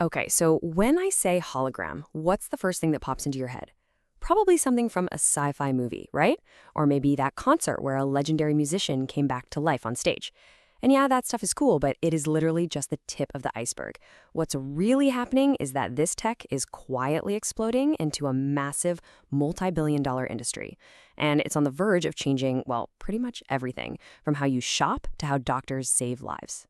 Okay, so when I say hologram, what's the first thing that pops into your head? Probably something from a sci-fi movie, right? Or maybe that concert where a legendary musician came back to life on stage. And yeah, that stuff is cool, but it is literally just the tip of the iceberg. What's really happening is that this tech is quietly exploding into a massive multi-billion-dollar industry. And it's on the verge of changing, well, pretty much everything, from how you shop to how doctors save lives.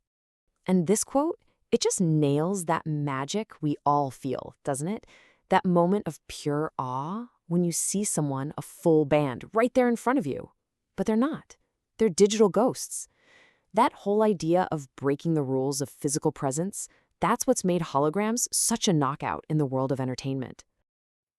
And this quote, it just nails that magic we all feel, doesn't it? That moment of pure awe when you see someone, a full band, right there in front of you. But they're not. They're digital ghosts. That whole idea of breaking the rules of physical presence, that's what's made holograms such a knockout in the world of entertainment.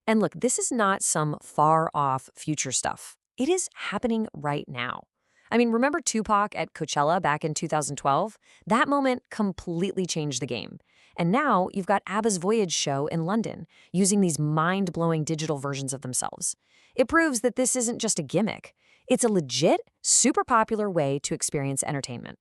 And look, this is not some far-off future stuff. It is happening right now. I mean, remember Tupac at Coachella back in 2012? That moment completely changed the game. And now you've got ABBA's Voyage show in London, using these mind-blowing digital versions of themselves. It proves that this isn't just a gimmick. It's a legit, super popular way to experience entertainment.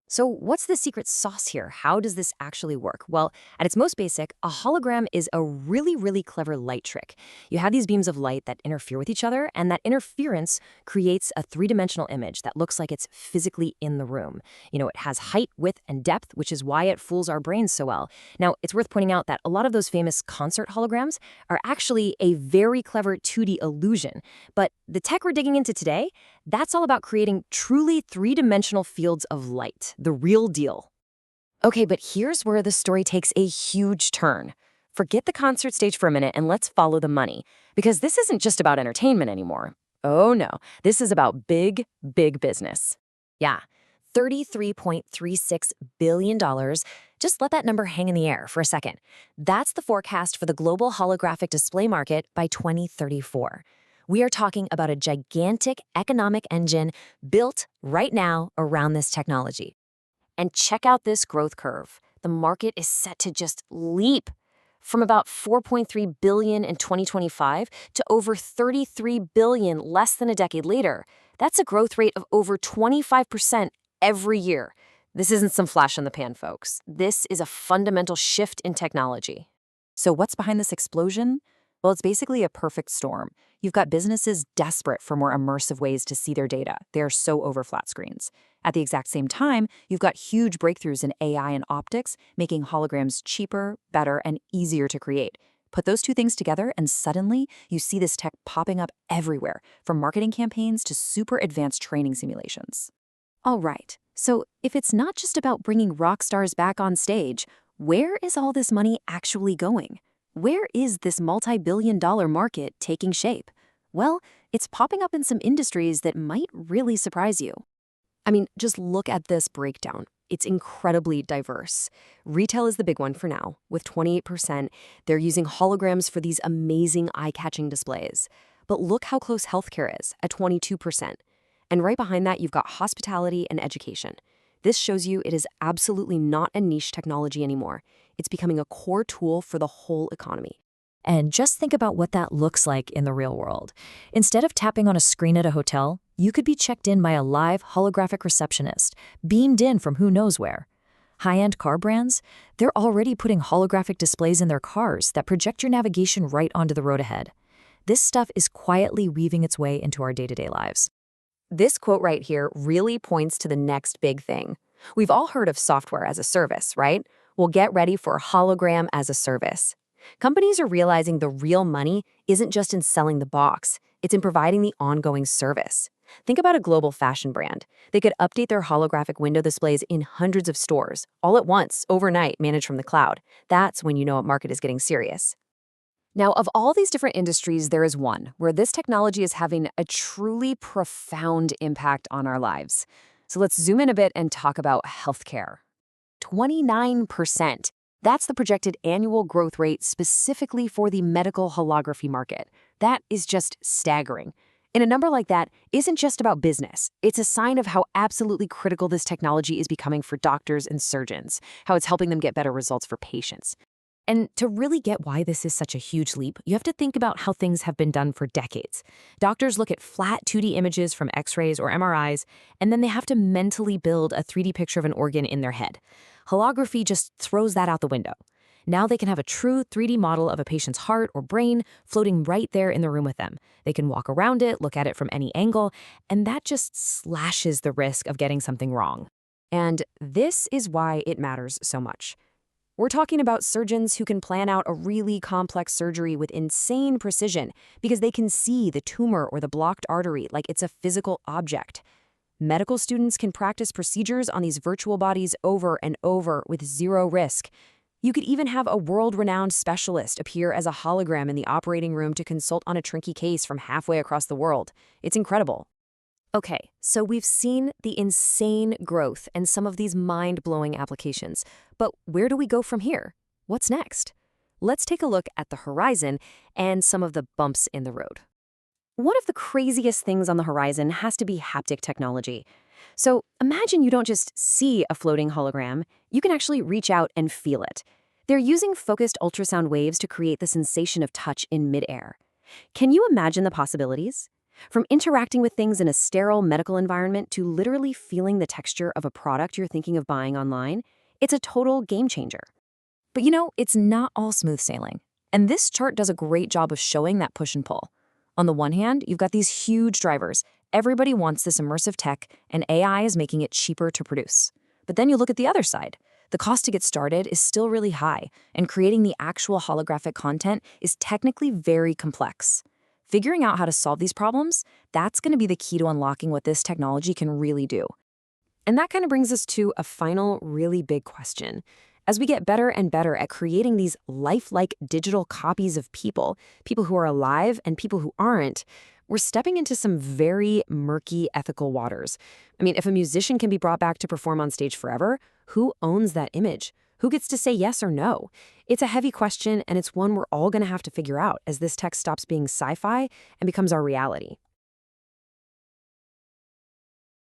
So what's the secret sauce here? How does this actually work? Well, at its most basic, a hologram is a really clever light trick. You have these beams of light that interfere with each other, and that interference creates a three-dimensional image that looks like it's physically in the room. It has height, width, and depth, which is why it fools our brains so well. Now, it's worth pointing out that a lot of those famous concert holograms are actually a very clever 2D illusion. But the tech we're digging into today, that's all about creating truly three-dimensional fields of light, the real deal. Okay, but here's where the story takes a huge turn. Forget the concert stage for a minute and let's follow the money, because this isn't just about entertainment anymore. Oh no, this is about big business. Yeah, $33.36 billion. Just let that number hang in the air for a second. That's the forecast for the global holographic display market by 2034. We are talking about a gigantic economic engine built right now around this technology. And check out this growth curve. The market is set to just leap from about 4.3 billion in 2025 to over 33 billion less than a decade later. That's a growth rate of over 25% every year. This isn't some flash in the pan, folks. This is a fundamental shift in technology. So what's behind this explosion? Well, it's basically a perfect storm. You've got businesses desperate for more immersive ways to see their data. They are so over flat screens. At the exact same time, you've got huge breakthroughs in AI and optics, making holograms cheaper, better, and easier to create. Put those two things together, and suddenly you see this tech popping up everywhere, from marketing campaigns to super advanced training simulations. All right, so if it's not just about bringing rock stars back on stage, where is all this money actually going? Where is this multi-billion-dollar market taking shape? Well, it's popping up in some industries that might really surprise you. I mean, just look at this breakdown. It's incredibly diverse. Retail is the big one for now. With 28%, they're using holograms for these amazing eye-catching displays. But look how close healthcare is, at 22%. And right behind that, you've got hospitality and education. This shows you it is absolutely not a niche technology anymore. It's becoming a core tool for the whole economy. And just think about what that looks like in the real world. Instead of tapping on a screen at a hotel, you could be checked in by a live holographic receptionist, beamed in from who knows where. High-end car brands, they're already putting holographic displays in their cars that project your navigation right onto the road ahead. This stuff is quietly weaving its way into our day-to-day lives. This quote right here really points to the next big thing. We've all heard of software as a service, right? Well, get ready for hologram as a service. Companies are realizing the real money isn't just in selling the box, it's in providing the ongoing service. Think about a global fashion brand. They could update their holographic window displays in hundreds of stores, all at once, overnight, managed from the cloud. That's when you know a market is getting serious. Now, of all these different industries, there is one where this technology is having a truly profound impact on our lives. So let's zoom in a bit and talk about healthcare. 29%. That's the projected annual growth rate specifically for the medical holography market. That is just staggering. And a number like that isn't just about business. It's a sign of how absolutely critical this technology is becoming for doctors and surgeons, how it's helping them get better results for patients. And to really get why this is such a huge leap, you have to think about how things have been done for decades. Doctors look at flat 2D images from X-rays or MRIs, and then they have to mentally build a 3D picture of an organ in their head. Holography just throws that out the window. Now they can have a true 3D model of a patient's heart or brain floating right there in the room with them. They can walk around it, look at it from any angle, and that just slashes the risk of getting something wrong. And this is why it matters so much. We're talking about surgeons who can plan out a really complex surgery with insane precision because they can see the tumor or the blocked artery like it's a physical object. Medical students can practice procedures on these virtual bodies over and over with zero risk. You could even have a world-renowned specialist appear as a hologram in the operating room to consult on a tricky case from halfway across the world. It's incredible. Okay, so we've seen the insane growth and some of these mind-blowing applications. But where do we go from here? What's next? Let's take a look at the horizon and some of the bumps in the road. One of the craziest things on the horizon has to be haptic technology. So imagine you don't just see a floating hologram, you can actually reach out and feel it. They're using focused ultrasound waves to create the sensation of touch in midair. Can you imagine the possibilities? From interacting with things in a sterile medical environment to literally feeling the texture of a product you're thinking of buying online, it's a total game changer. But it's not all smooth sailing. And this chart does a great job of showing that push and pull. On the one hand, you've got these huge drivers. Everybody wants this immersive tech, and AI is making it cheaper to produce. But then you look at the other side. The cost to get started is still really high, and creating the actual holographic content is technically very complex. Figuring out how to solve these problems, that's going to be the key to unlocking what this technology can really do. And that kind of brings us to a final really big question. As we get better and better at creating these lifelike digital copies of people who are alive and people who aren't, we're stepping into some very murky ethical waters. I mean, if a musician can be brought back to perform on stage forever, who owns that image? Who gets to say yes or no? It's a heavy question, and it's one we're all going to have to figure out as this tech stops being sci-fi and becomes our reality.